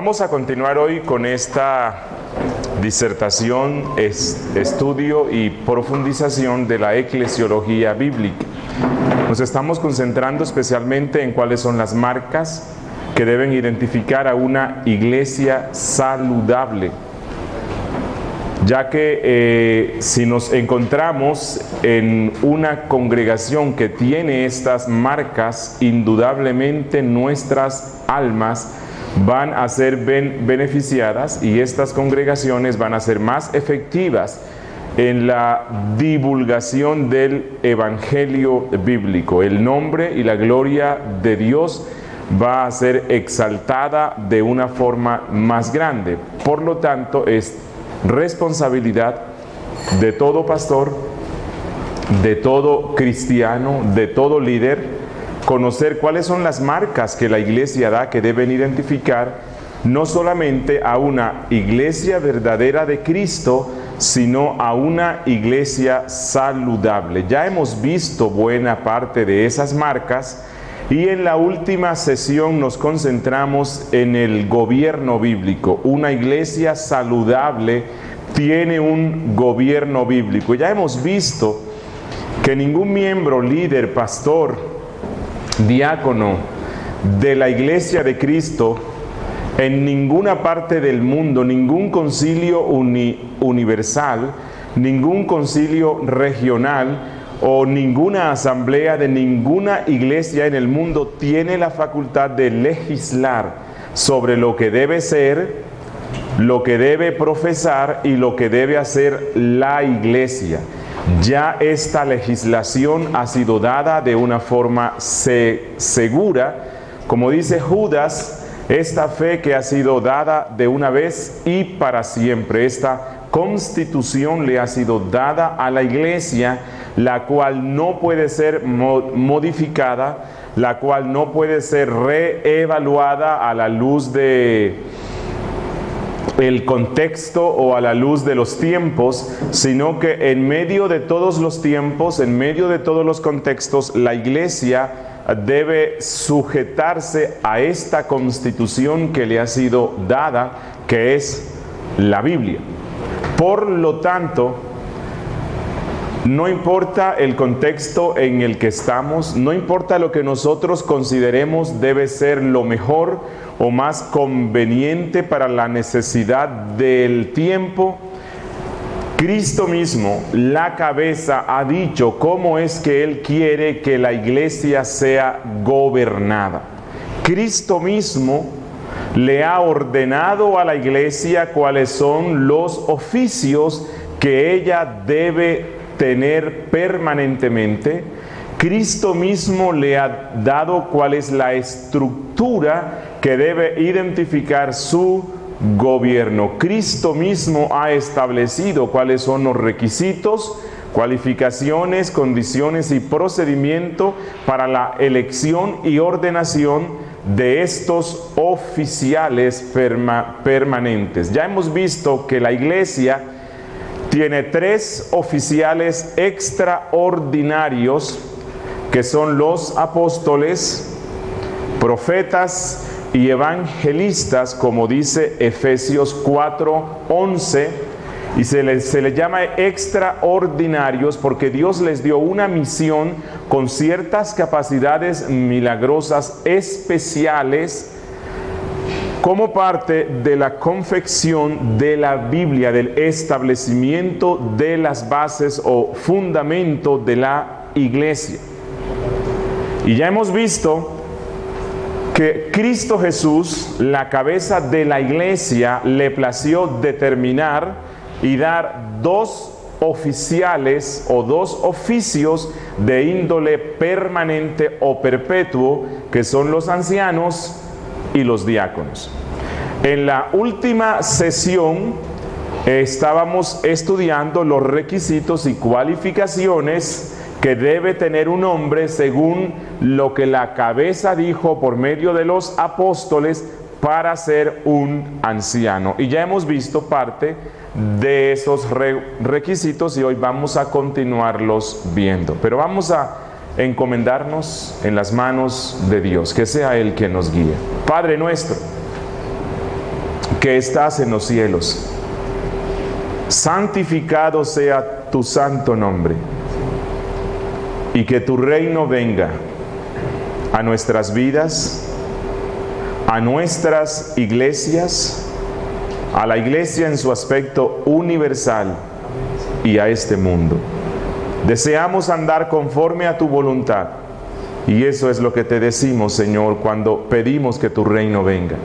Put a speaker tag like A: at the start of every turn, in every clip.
A: Vamos a continuar hoy con esta disertación, estudio y profundización de la eclesiología bíblica. Nos estamos concentrando especialmente en cuáles son las marcas que deben identificar a una iglesia saludable, ya que si nos encontramos en una congregación que tiene estas marcas, indudablemente nuestras almas van a ser beneficiadas y estas congregaciones van a ser más efectivas en la divulgación del evangelio bíblico. El nombre y la gloria de Dios va a ser exaltada de una forma más grande. Por lo tanto, es responsabilidad de todo pastor, de todo cristiano, de todo líder, conocer cuáles son las marcas que la iglesia da, que deben identificar no solamente a una iglesia verdadera de Cristo, sino a una iglesia saludable. Ya hemos visto buena parte de esas marcas y en la última sesión nos concentramos en el gobierno bíblico. Una iglesia saludable tiene un gobierno bíblico. Ya hemos visto que ningún miembro, líder, pastor, diácono de la iglesia de Cristo en ninguna parte del mundo, ningún concilio universal, ningún concilio regional o ninguna asamblea de ninguna iglesia en el mundo tiene la facultad de legislar sobre lo que debe ser, lo que debe profesar y lo que debe hacer la iglesia. Ya esta legislación ha sido dada de una forma segura, como dice Judas, esta fe que ha sido dada de una vez y para siempre. Esta constitución le ha sido dada a la iglesia, la cual no puede ser modificada, la cual no puede ser reevaluada a la luz de el contexto o a la luz de los tiempos, sino que en medio de todos los tiempos, en medio de todos los contextos, la iglesia debe sujetarse a esta constitución que le ha sido dada, que es la Biblia. Por lo tanto, no importa el contexto en el que estamos, no importa lo que nosotros consideremos debe ser lo mejor o más conveniente para la necesidad del tiempo, Cristo mismo, la cabeza, ha dicho cómo es que Él quiere que la iglesia sea gobernada. Cristo mismo le ha ordenado a la iglesia cuáles son los oficios que ella debe tener permanentemente. Cristo mismo le ha dado cuál es la estructura que debe identificar su gobierno. Cristo mismo ha establecido cuáles son los requisitos, cualificaciones, condiciones y procedimiento para la elección y ordenación de estos oficiales permanentes. Ya hemos visto que la iglesia tiene 3 oficiales extraordinarios, que son los apóstoles, profetas y evangelistas, como dice Efesios 4:11, y se le llama extraordinarios porque Dios les dio una misión con ciertas capacidades milagrosas especiales como parte de la confección de la Biblia, del establecimiento de las bases o fundamento de la iglesia. Y ya hemos visto que Cristo Jesús, la cabeza de la iglesia, le plació determinar y dar 2 oficiales o 2 oficios de índole permanente o perpetuo, que son los ancianos y los diáconos. En la última sesión estábamos estudiando los requisitos y cualificaciones que debe tener un hombre según lo que la cabeza dijo por medio de los apóstoles para ser un anciano. Y ya hemos visto parte de esos requisitos y hoy vamos a continuarlos viendo. Pero vamos a encomendarnos en las manos de Dios, que sea Él quien nos guíe. Padre nuestro, que estás en los cielos, santificado sea tu santo nombre, y que tu reino venga a nuestras vidas, a nuestras iglesias, a la iglesia en su aspecto universal y a este mundo. Deseamos andar conforme a tu voluntad, y eso es lo que te decimos, Señor, cuando pedimos que tu reino venga.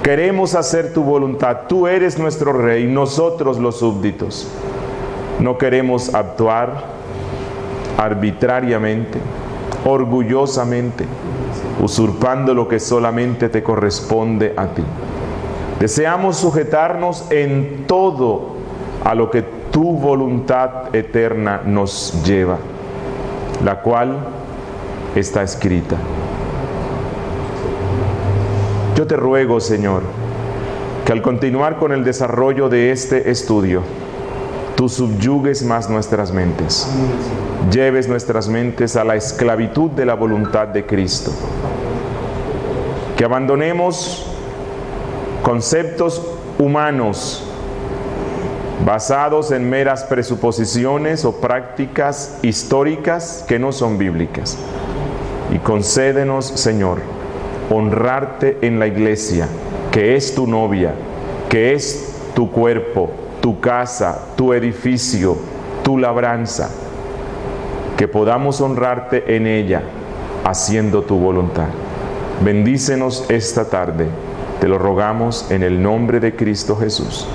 A: Queremos hacer tu voluntad. Tú eres nuestro Rey, nosotros los súbditos. No queremos actuar arbitrariamente, orgullosamente, usurpando lo que solamente te corresponde a ti. Deseamos sujetarnos en todo a lo que tu voluntad eterna nos lleva, la cual está escrita. Yo te ruego, Señor, que al continuar con el desarrollo de este estudio, tú subyugues más nuestras mentes, lleves nuestras mentes a la esclavitud de la voluntad de Cristo, que abandonemos conceptos humanos basados en meras presuposiciones o prácticas históricas que no son bíblicas, y concédenos, Señor, honrarte en la iglesia, que es tu novia, que es tu cuerpo, tu casa, tu edificio, tu labranza, que podamos honrarte en ella, haciendo tu voluntad. Bendícenos esta tarde, te lo rogamos en el nombre de Cristo Jesús.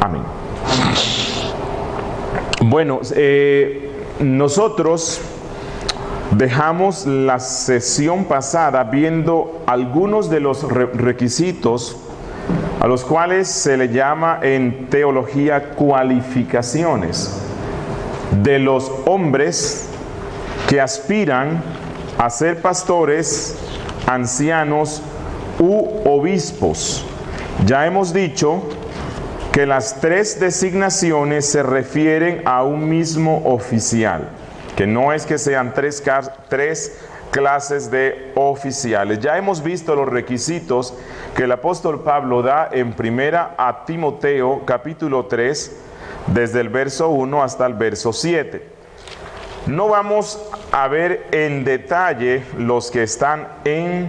A: Amén. Bueno, nosotros dejamos la sesión pasada viendo algunos de los requisitos a los cuales se le llama en teología cualificaciones de los hombres que aspiran a ser pastores, ancianos u obispos. Ya hemos dicho que las tres designaciones se refieren a un mismo oficial, que no es que sean tres clases de oficiales. Ya hemos visto los requisitos que el apóstol Pablo da en primera a Timoteo capítulo 3, desde el verso 1 hasta el verso 7. No vamos a ver en detalle los que están en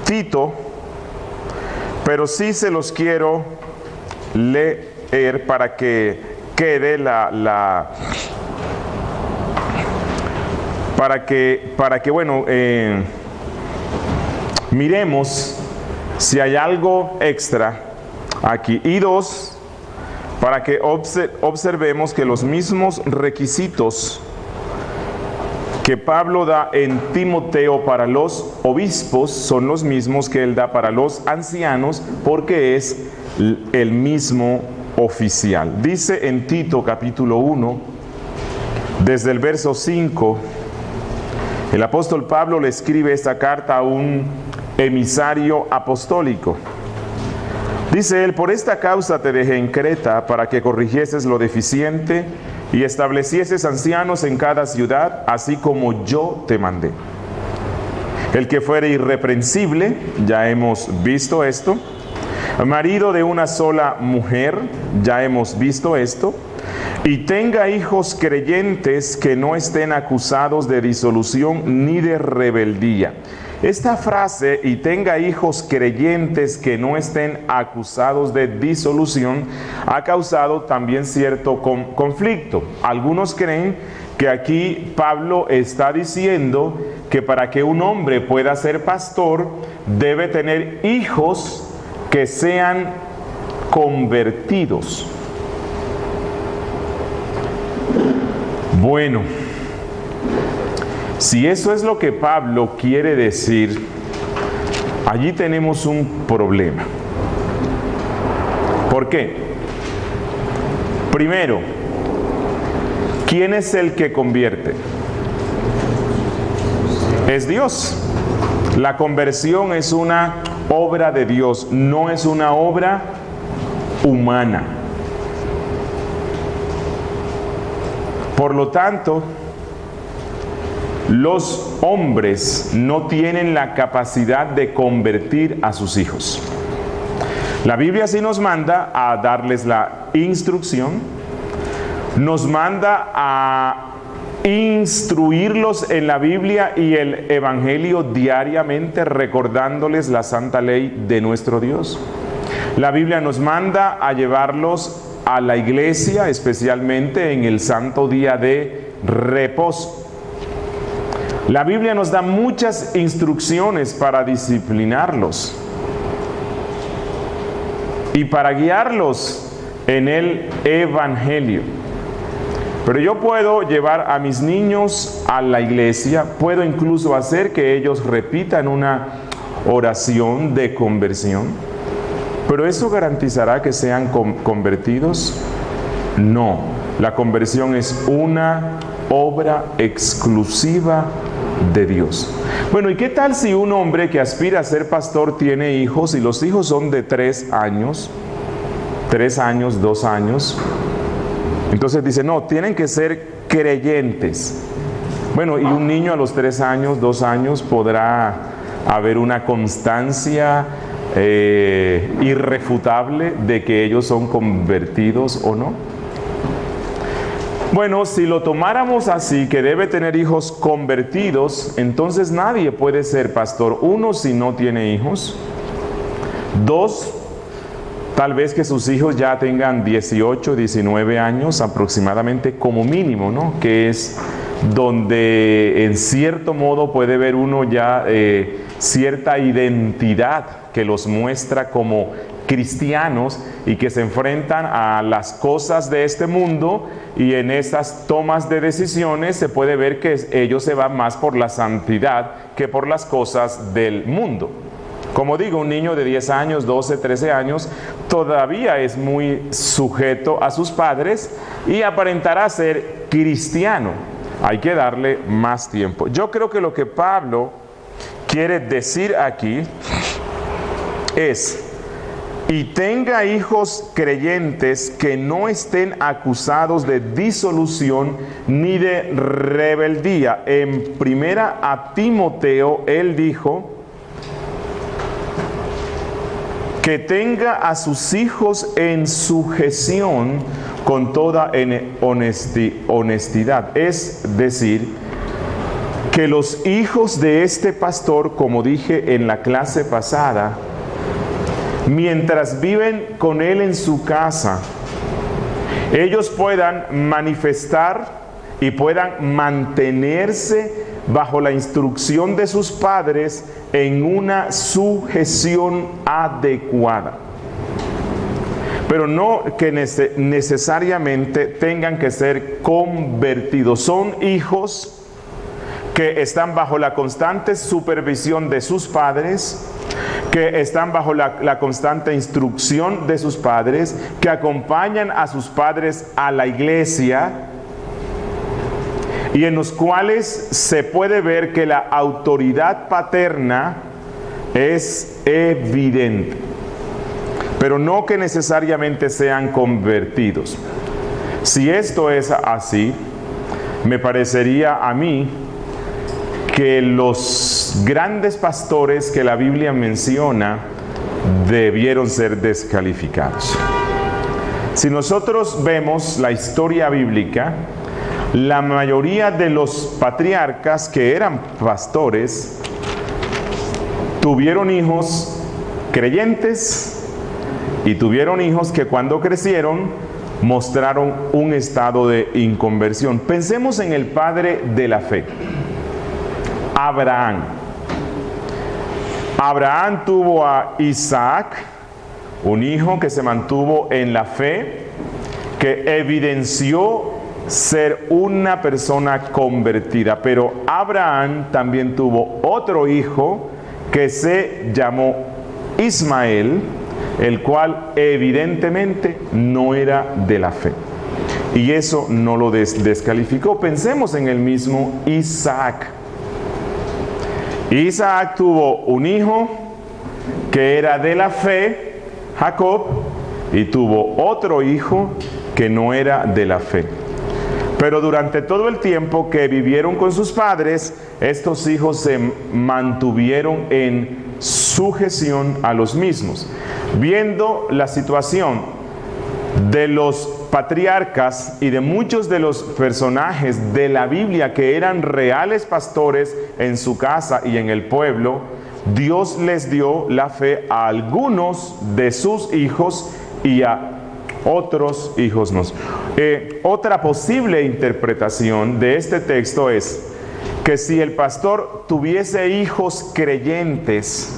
A: Tito, pero sí se los quiero leer para que quede para que bueno, miremos si hay algo extra aquí. Y dos, para que observemos que los mismos requisitos que Pablo da en Timoteo para los obispos son los mismos que él da para los ancianos, porque es el mismo oficial. Dice en Tito capítulo 1, desde el verso 5, el apóstol Pablo le escribe esta carta a un emisario apostólico. Dice él: por esta causa te dejé en Creta, para que corrigieses lo deficiente y establecieses ancianos en cada ciudad, así como yo te mandé. El que fuere irreprensible, ya hemos visto esto, marido de una sola mujer, ya hemos visto esto, y tenga hijos creyentes que no estén acusados de disolución ni de rebeldía. Esta frase, y tenga hijos creyentes que no estén acusados de disolución, ha causado también cierto conflicto. Algunos creen que aquí Pablo está diciendo que para que un hombre pueda ser pastor, debe tener hijos que sean convertidos. Bueno, si eso es lo que Pablo quiere decir, allí tenemos un problema. ¿Por qué? Primero, ¿quién es el que convierte? Es Dios. La conversión es una obra de Dios, no es una obra humana. Por lo tanto, los hombres no tienen la capacidad de convertir a sus hijos. La Biblia sí nos manda a darles la instrucción, nos manda a instruirlos en la Biblia y el Evangelio diariamente, recordándoles la santa ley de nuestro Dios. La Biblia nos manda a llevarlos a la iglesia, especialmente en el santo día de reposo. La Biblia nos da muchas instrucciones para disciplinarlos y para guiarlos en el Evangelio. Pero yo puedo llevar a mis niños a la iglesia, puedo incluso hacer que ellos repitan una oración de conversión. ¿Pero eso garantizará que sean convertidos? No, la conversión es una obra exclusiva de Dios. Bueno, ¿y qué tal si un hombre que aspira a ser pastor tiene hijos y los hijos son de 3 años, 2 años? Entonces dice, no, tienen que ser creyentes. Bueno, y un niño a los 3 años, 2 años podrá haber una constancia irrefutable de que ellos son convertidos o no. Bueno, si lo tomáramos así, que debe tener hijos convertidos, entonces nadie puede ser pastor. 1, si no tiene hijos. 2, tal vez que sus hijos ya tengan 18, 19 años aproximadamente como mínimo, ¿no? Que es donde en cierto modo puede ver uno ya cierta identidad que los muestra como cristianos y que se enfrentan a las cosas de este mundo, y en esas tomas de decisiones se puede ver que ellos se van más por la santidad que por las cosas del mundo. Como digo, un niño de 10 años, 12, 13 años todavía es muy sujeto a sus padres y aparentará ser cristiano. Hay que darle más tiempo. Yo creo que lo que Pablo quiere decir aquí es: y tenga hijos creyentes que no estén acusados de disolución ni de rebeldía. En primera a Timoteo, él dijo que tenga a sus hijos en sujeción con toda honestidad. Es decir, que los hijos de este pastor, como dije en la clase pasada, mientras viven con él en su casa, ellos puedan manifestar y puedan mantenerse bajo la instrucción de sus padres en una sujeción adecuada. Pero no que necesariamente tengan que ser convertidos. Son hijos que están bajo la constante supervisión de sus padres, que están bajo la constante instrucción de sus padres, que acompañan a sus padres a la iglesia, y en los cuales se puede ver que la autoridad paterna es evidente, pero no que necesariamente sean convertidos. Si esto es así, me parecería a mí que los grandes pastores que la Biblia menciona debieron ser descalificados. Si nosotros vemos la historia bíblica, la mayoría de los patriarcas que eran pastores tuvieron hijos creyentes y tuvieron hijos que cuando crecieron mostraron un estado de inconversión. Pensemos en el padre de la fe, Abraham. Abraham tuvo a Isaac, un hijo que se mantuvo en la fe, que evidenció ser una persona convertida. Pero Abraham también tuvo otro hijo que se llamó Ismael, el cual evidentemente no era de la fe. Y eso no lo descalificó. Pensemos en el mismo Isaac. Isaac tuvo un hijo que era de la fe, Jacob, y tuvo otro hijo que no era de la fe. Pero durante todo el tiempo que vivieron con sus padres, estos hijos se mantuvieron en sujeción a los mismos. Viendo la situación de los patriarcas y de muchos de los personajes de la Biblia que eran reales pastores en su casa y en el pueblo, Dios les dio la fe a algunos de sus hijos y a otros hijos no. Otra posible interpretación de este texto es que si el pastor tuviese hijos creyentes,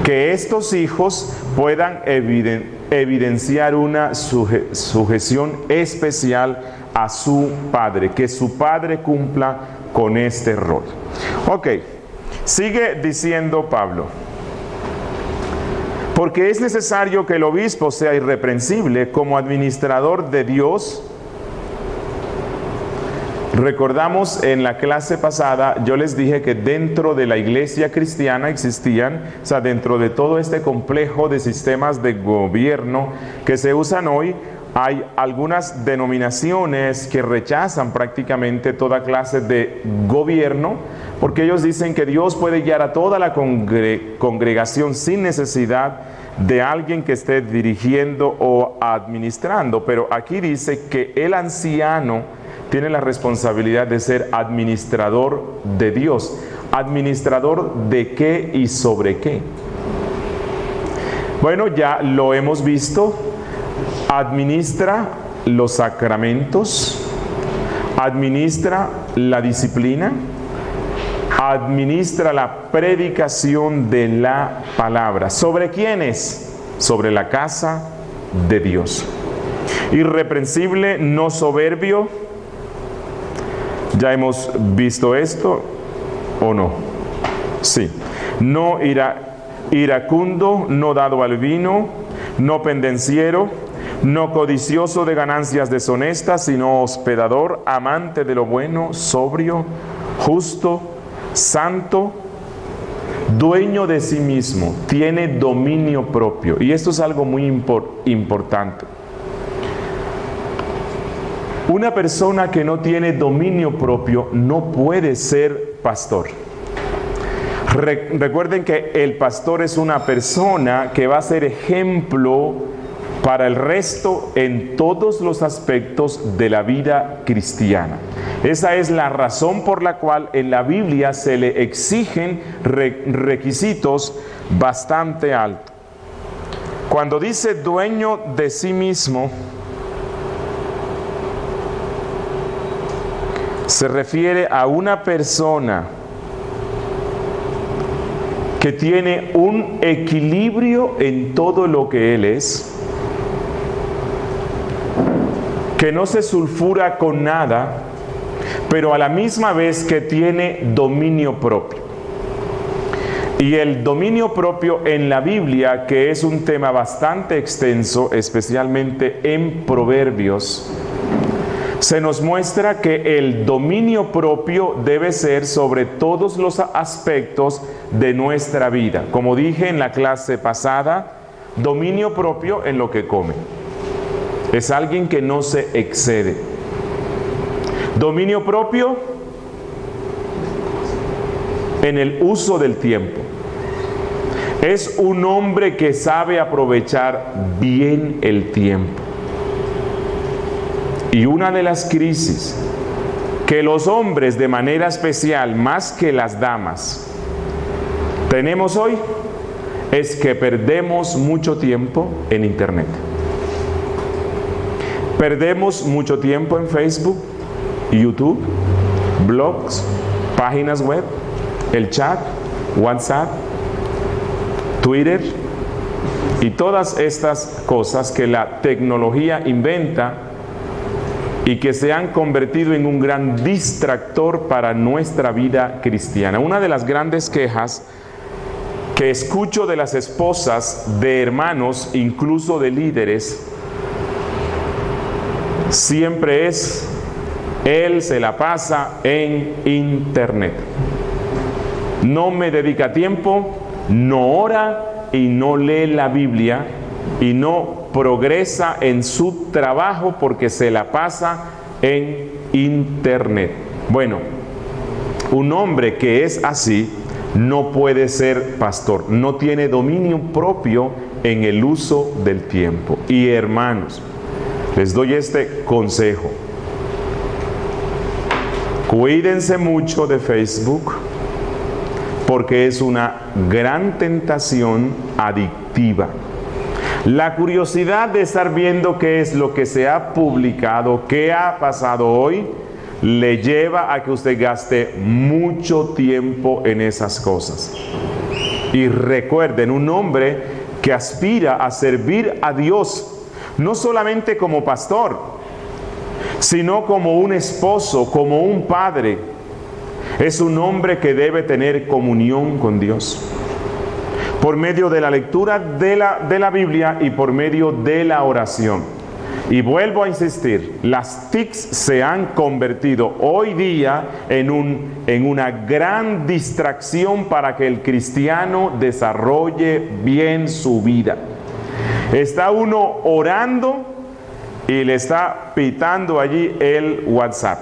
A: que estos hijos puedan evidenciar una sujeción especial a su padre, que su padre cumpla con este rol. Ok, sigue diciendo Pablo: porque es necesario que el obispo sea irreprensible como administrador de Dios. Recordamos en la clase pasada, yo les dije que dentro de la iglesia cristiana existían, o sea, dentro de todo este complejo de sistemas de gobierno que se usan hoy, hay algunas denominaciones que rechazan prácticamente toda clase de gobierno, porque ellos dicen que Dios puede guiar a toda la congregación sin necesidad de alguien que esté dirigiendo o administrando. Pero aquí dice que el anciano tiene la responsabilidad de ser administrador de Dios. ¿Administrador de qué y sobre qué? Bueno, ya lo hemos visto. Administra los sacramentos, administra la disciplina, administra la predicación de la palabra. ¿Sobre quiénes? Sobre la casa de Dios. Irreprensible, no soberbio. Ya hemos visto esto, ¿o no? Sí. No iracundo, no dado al vino, no pendenciero, no codicioso de ganancias deshonestas, sino hospedador, amante de lo bueno, sobrio, justo, santo, dueño de sí mismo, tiene dominio propio. Y esto es algo muy importante. Una persona que no tiene dominio propio no puede ser pastor. Recuerden que el pastor es una persona que va a ser ejemplo para el resto en todos los aspectos de la vida cristiana. Esa es la razón por la cual en la Biblia se le exigen requisitos bastante altos. Cuando dice dueño de sí mismo, se refiere a una persona que tiene un equilibrio en todo lo que él es, que no se sulfura con nada, pero a la misma vez que tiene dominio propio. Y el dominio propio en la Biblia, que es un tema bastante extenso, especialmente en Proverbios, se nos muestra que el dominio propio debe ser sobre todos los aspectos de nuestra vida. Como dije en la clase pasada, dominio propio en lo que come. Es alguien que no se excede. Dominio propio en el uso del tiempo. Es un hombre que sabe aprovechar bien el tiempo. Y una de las crisis que los hombres de manera especial, más que las damas, tenemos hoy, es que perdemos mucho tiempo en internet. Perdemos mucho tiempo en Facebook, YouTube, blogs, páginas web, el chat, WhatsApp, Twitter y todas estas cosas que la tecnología inventa y que se han convertido en un gran distractor para nuestra vida cristiana. Una de las grandes quejas que escucho de las esposas de hermanos, incluso de líderes, siempre es: él se la pasa en internet. No me dedica tiempo, no ora y no lee la Biblia y no progresa en su trabajo porque se la pasa en internet. Bueno, un hombre que es así no puede ser pastor, no tiene dominio propio en el uso del tiempo. Y hermanos, les doy este consejo: cuídense mucho de Facebook, porque es una gran tentación adictiva. La curiosidad de estar viendo qué es lo que se ha publicado, qué ha pasado hoy, le lleva a que usted gaste mucho tiempo en esas cosas. Y recuerden, un hombre que aspira a servir a Dios, no solamente como pastor, sino como un esposo, como un padre, es un hombre que debe tener comunión con Dios por medio de la lectura de la Biblia y por medio de la oración. Y vuelvo a insistir, las TICs se han convertido hoy día en una gran distracción para que el cristiano desarrolle bien su vida. Está uno orando y le está pitando allí el WhatsApp.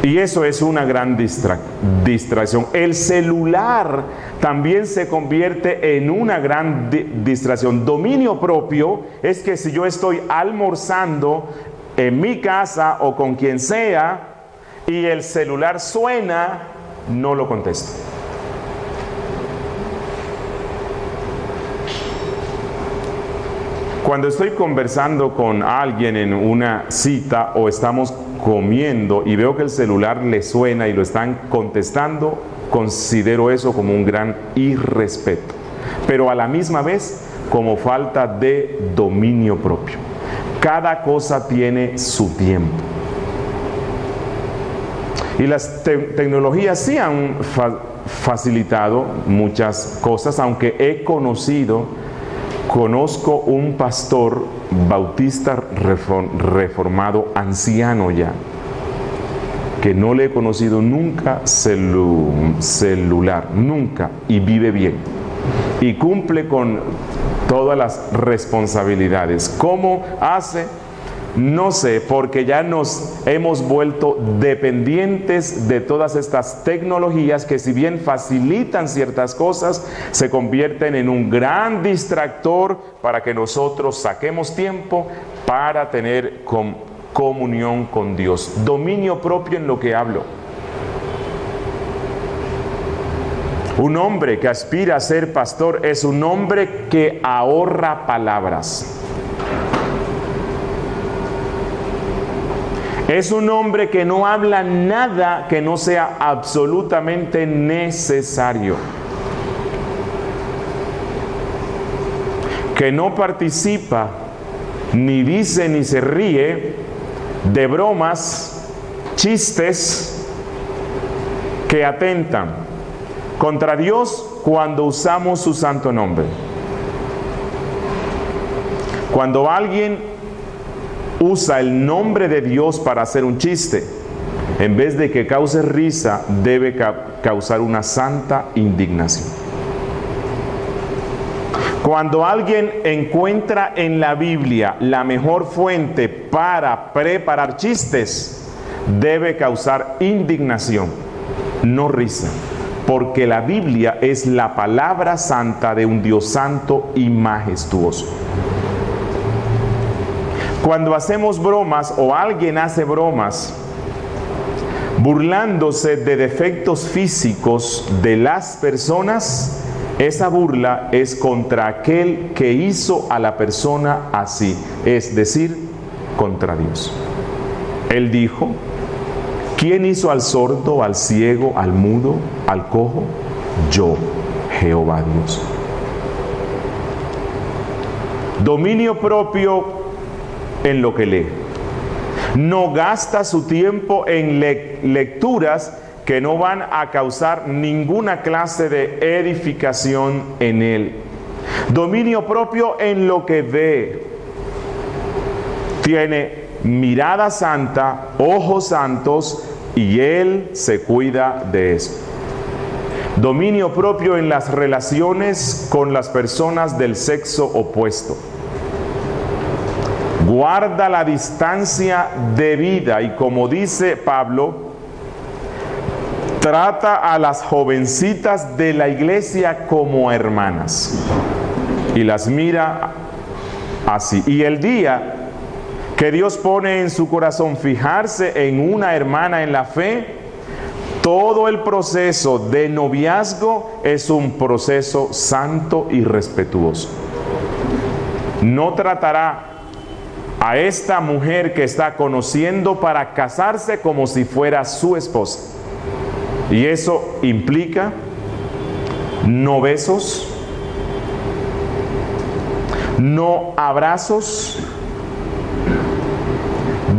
A: Y eso es una gran distracción. El celular también se convierte en una gran distracción. Dominio propio es que si yo estoy almorzando en mi casa o con quien sea y el celular suena, no lo contesto. Cuando estoy conversando con alguien en una cita o estamos comiendo y veo que el celular le suena y lo están contestando, considero eso como un gran irrespeto, pero a la misma vez como falta de dominio propio. Cada cosa tiene su tiempo. Y las tecnologías sí han facilitado muchas cosas, aunque conozco un pastor bautista reformado, anciano ya, que no le he conocido nunca celular, nunca, y vive bien, y cumple con todas las responsabilidades. ¿Cómo hace? No sé, porque ya nos hemos vuelto dependientes de todas estas tecnologías que, si bien facilitan ciertas cosas, se convierten en un gran distractor para que nosotros saquemos tiempo para tener comunión con Dios. Dominio propio en lo que hablo. Un hombre que aspira a ser pastor es un hombre que ahorra palabras. Es un hombre que no habla nada que no sea absolutamente necesario. Que no participa, ni dice ni se ríe de bromas, chistes que atentan contra Dios cuando usamos su santo nombre. Cuando alguien usa el nombre de Dios para hacer un chiste, en vez de que cause risa, debe causar una santa indignación. Cuando alguien encuentra en la Biblia la mejor fuente para preparar chistes, debe causar indignación, no risa, porque la Biblia es la palabra santa de un Dios santo y majestuoso. Cuando hacemos bromas o alguien hace bromas burlándose de defectos físicos de las personas, esa burla es contra aquel que hizo a la persona así, es decir, contra Dios. Él dijo: ¿quién hizo al sordo, al ciego, al mudo, al cojo? Yo, Jehová Dios. Dominio propio en lo que lee. No gasta su tiempo en lecturas que no van a causar ninguna clase de edificación en él. Dominio propio en lo que ve. Tiene mirada santa, ojos santos, y él se cuida de eso. Dominio propio en las relaciones con las personas del sexo opuesto. Guarda la distancia debida, y como dice Pablo, trata a las jovencitas de la iglesia como hermanas y las mira así. Y el día que Dios pone en su corazón fijarse en una hermana en la fe, todo el proceso de noviazgo es un proceso santo y respetuoso. No tratará a esta mujer que está conociendo para casarse como si fuera su esposa. Y eso implica no besos, no abrazos,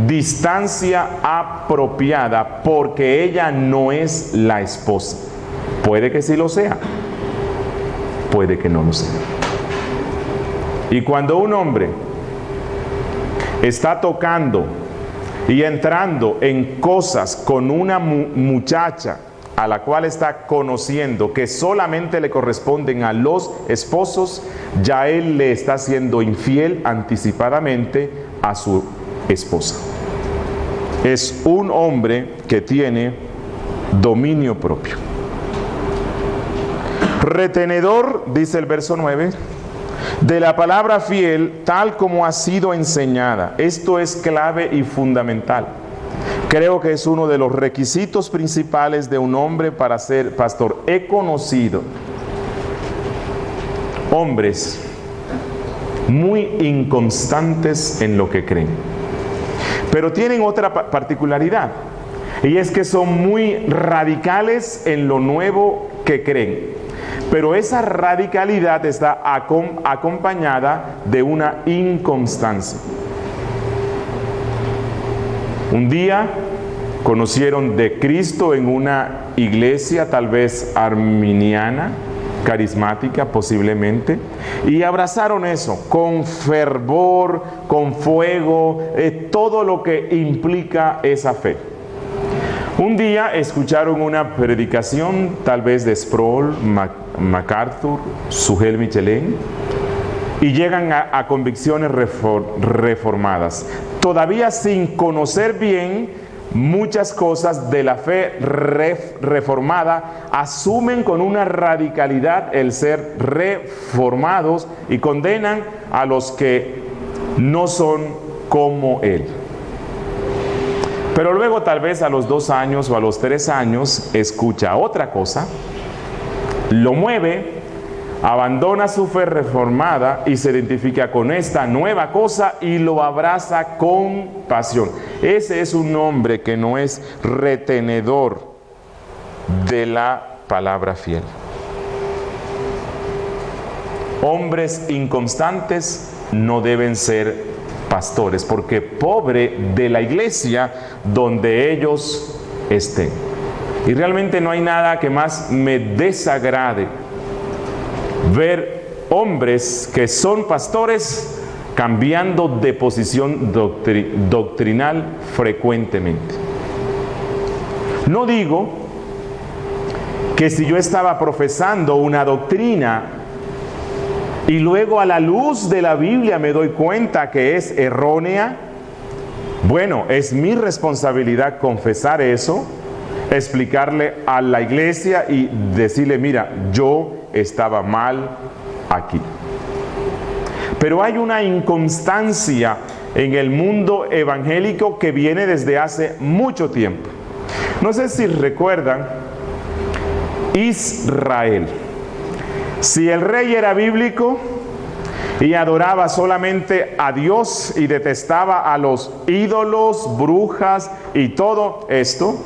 A: distancia apropiada, porque ella no es la esposa. Puede que sí lo sea, puede que no lo sea. Y cuando un hombre está tocando y entrando en cosas con una muchacha a la cual está conociendo, que solamente le corresponden a los esposos, ya él le está siendo infiel anticipadamente a su esposa. Es un hombre que tiene dominio propio. Retenedor, dice el verso 9, de la palabra fiel tal como ha sido enseñada. Esto es clave y fundamental. Creo que es uno de los requisitos principales de un hombre para ser pastor. He conocido hombres muy inconstantes en lo que creen, pero tienen otra particularidad, y es que son muy radicales en lo nuevo que creen, pero esa radicalidad está acompañada de una inconstancia. Un día conocieron de Cristo en una iglesia tal vez arminiana, carismática posiblemente, y abrazaron eso con fervor, con fuego, todo lo que implica esa fe. Un día escucharon una predicación tal vez de Sproul, MacArthur, Sugel Michelin, y llegan a convicciones reformadas, todavía sin conocer bien muchas cosas de la fe reformada, asumen con una radicalidad el ser reformados y condenan a los que no son como él. Pero luego tal vez a los 2 años o a los 3 años escucha otra cosa, lo mueve, abandona su fe reformada y se identifica con esta nueva cosa y lo abraza con pasión. Ese es un hombre que no es retenedor de la palabra fiel. Hombres inconstantes no deben ser pastores, porque pobre de la iglesia donde ellos estén. Y realmente no hay nada que más me desagrade ver hombres que son pastores cambiando de posición doctrinal frecuentemente. No digo que si yo estaba profesando una doctrina y luego a la luz de la Biblia me doy cuenta que es errónea, bueno, es mi responsabilidad confesar eso, explicarle a la iglesia y decirle, mira, yo estaba mal aquí. Pero hay una inconstancia en el mundo evangélico que viene desde hace mucho tiempo. No sé si recuerdan Israel. Si el rey era bíblico y adoraba solamente a Dios y detestaba a los ídolos, brujas y todo esto,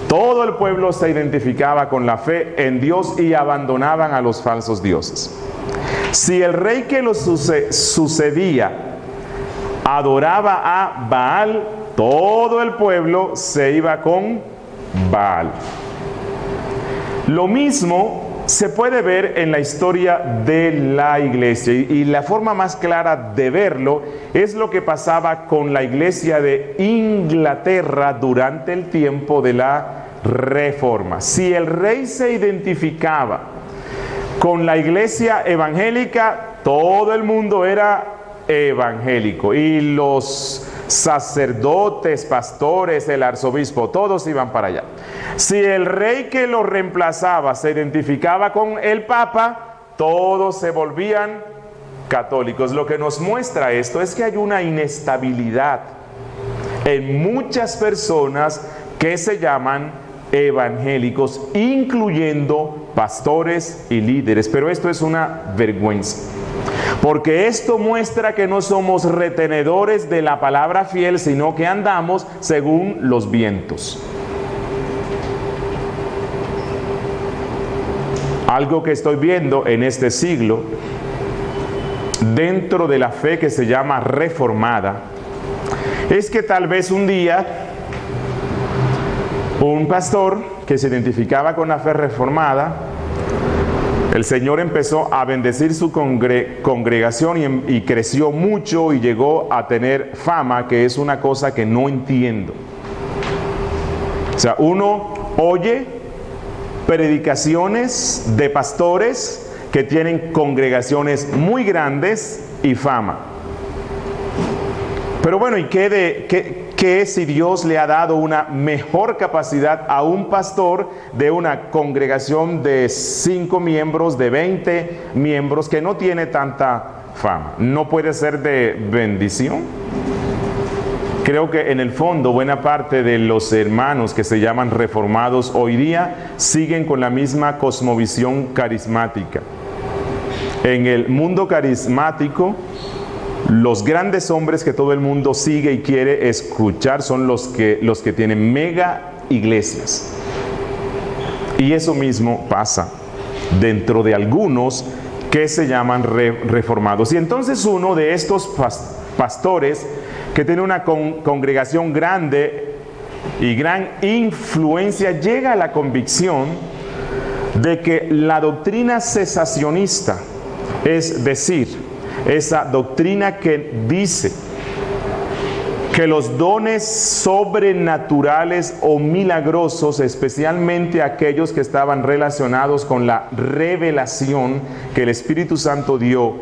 A: todo el pueblo se identificaba con la fe en Dios y abandonaban a los falsos dioses. Si el rey que lo sucedía adoraba a Baal, todo el pueblo se iba con Baal. Lo mismo se puede ver en la historia de la iglesia, y la forma más clara de verlo es lo que pasaba con la iglesia de Inglaterra durante el tiempo de la Reforma. Si el rey se identificaba con la iglesia evangélica, todo el mundo era evangélico, y los sacerdotes, pastores, el arzobispo, todos iban para allá. Si el rey que lo reemplazaba se identificaba con el papa, todos se volvían católicos. Lo que nos muestra esto es que hay una inestabilidad en muchas personas que se llaman evangélicos, incluyendo pastores y líderes. Pero esto es una vergüenza, porque esto muestra que no somos retenedores de la palabra fiel, sino que andamos según los vientos. Algo que estoy viendo en este siglo, dentro de la fe que se llama reformada, es que tal vez un día un pastor que se identificaba con la fe reformada, el Señor empezó a bendecir su congregación y creció mucho y llegó a tener fama, que es una cosa que no entiendo. O sea, uno oye predicaciones de pastores que tienen congregaciones muy grandes y fama. Pero bueno, ¿y qué si Dios le ha dado una mejor capacidad a un pastor de una congregación de 5 miembros, de 20 miembros, que no tiene tanta fama? ¿No puede ser de bendición? Creo que en el fondo buena parte de los hermanos que se llaman reformados hoy día siguen con la misma cosmovisión carismática. En el mundo carismático, los grandes hombres que todo el mundo sigue y quiere escuchar son los que tienen mega iglesias. Y eso mismo pasa dentro de algunos que se llaman reformados. Y entonces uno de estos pastores que tiene una congregación grande y gran influencia llega a la convicción de que la doctrina cesacionista, es decir, esa doctrina que dice que los dones sobrenaturales o milagrosos, especialmente aquellos que estaban relacionados con la revelación que el Espíritu Santo dio,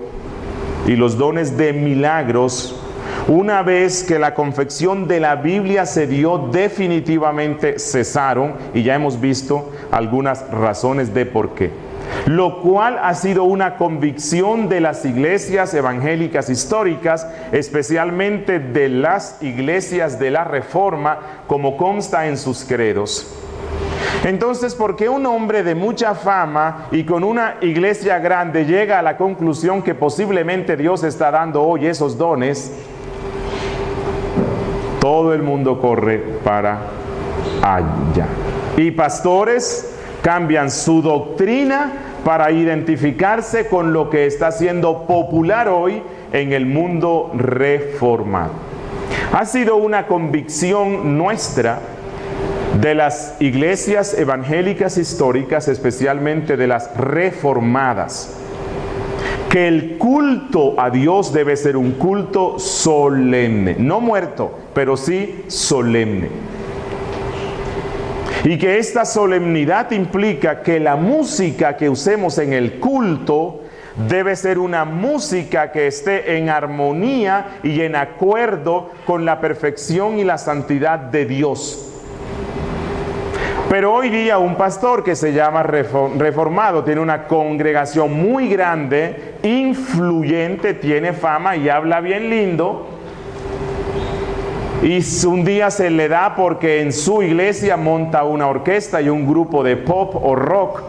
A: y los dones de milagros, una vez que la confección de la Biblia se dio, definitivamente cesaron, y ya hemos visto algunas razones de por qué. Lo cual ha sido una convicción de las iglesias evangélicas históricas, especialmente de las iglesias de la Reforma, como consta en sus credos. Entonces, ¿por qué un hombre de mucha fama y con una iglesia grande llega a la conclusión que posiblemente Dios está dando hoy esos dones? Todo el mundo corre para allá. Y pastores cambian su doctrina para identificarse con lo que está siendo popular hoy en el mundo reformado. Ha sido una convicción nuestra de las iglesias evangélicas históricas, especialmente de las reformadas, que el culto a Dios debe ser un culto solemne, no muerto, pero sí solemne. Y que esta solemnidad implica que la música que usemos en el culto debe ser una música que esté en armonía y en acuerdo con la perfección y la santidad de Dios. Pero hoy día un pastor que se llama reformado tiene una congregación muy grande, influyente, tiene fama y habla bien lindo, y un día se le da porque en su iglesia monta una orquesta y un grupo de pop o rock,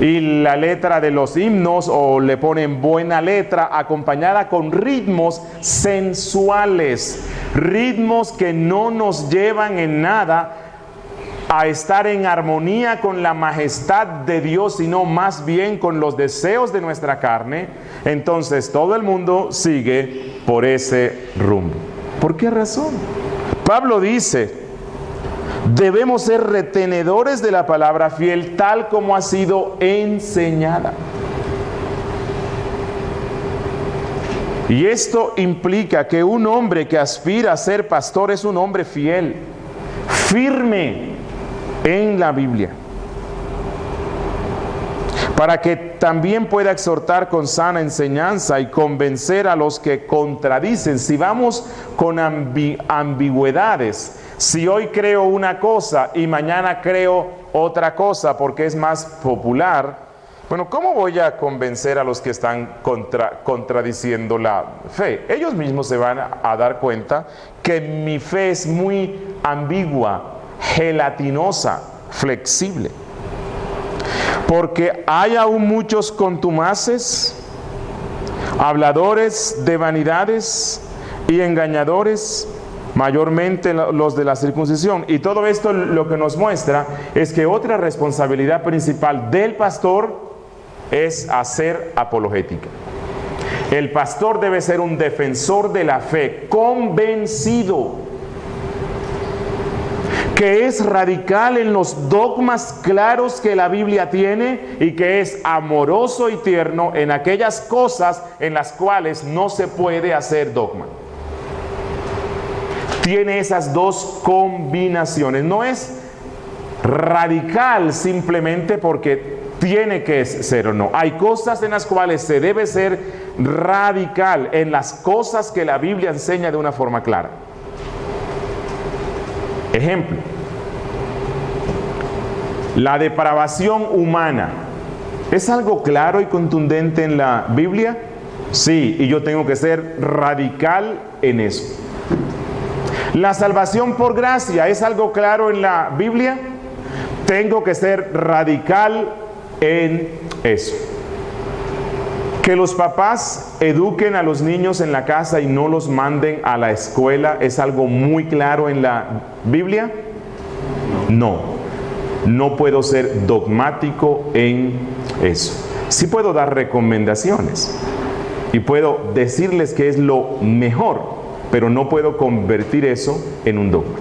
A: y la letra de los himnos o le ponen buena letra acompañada con ritmos sensuales, ritmos que no nos llevan en nada a estar en armonía con la majestad de Dios, sino más bien con los deseos de nuestra carne. Entonces todo el mundo sigue por ese rumbo. ¿Por qué razón? Pablo dice, debemos ser retenedores de la palabra fiel tal como ha sido enseñada. Y esto implica que un hombre que aspira a ser pastor es un hombre fiel, firme en la Biblia. para que también pueda exhortar con sana enseñanza y convencer a los que contradicen. Si vamos con ambigüedades, si hoy creo una cosa y mañana creo otra cosa porque es más popular, bueno, ¿cómo voy a convencer a los que están contradiciendo la fe? Ellos mismos se van a dar cuenta que mi fe es muy ambigua, gelatinosa, flexible. Porque hay aún muchos contumaces, habladores de vanidades y engañadores, mayormente los de la circuncisión. Y todo esto lo que nos muestra es que otra responsabilidad principal del pastor es hacer apologética. El pastor debe ser un defensor de la fe, convencido, que es radical en los dogmas claros que la Biblia tiene y que es amoroso y tierno en aquellas cosas en las cuales no se puede hacer dogma. Tiene esas dos combinaciones. No es radical simplemente porque tiene que ser o no. Hay cosas en las cuales se debe ser radical en las cosas que la Biblia enseña de una forma clara. Ejemplo, la depravación humana. ¿Es algo claro y contundente en la Biblia? Sí, y yo tengo que ser radical en eso. La salvación por gracia, ¿es algo claro en la Biblia? Tengo que ser radical en eso. Que los papás eduquen a los niños en la casa y no los manden a la escuela, ¿es algo muy claro en la Biblia? No puedo ser dogmático en eso. Sí puedo dar recomendaciones y puedo decirles que es lo mejor, pero no puedo convertir eso en un dogma.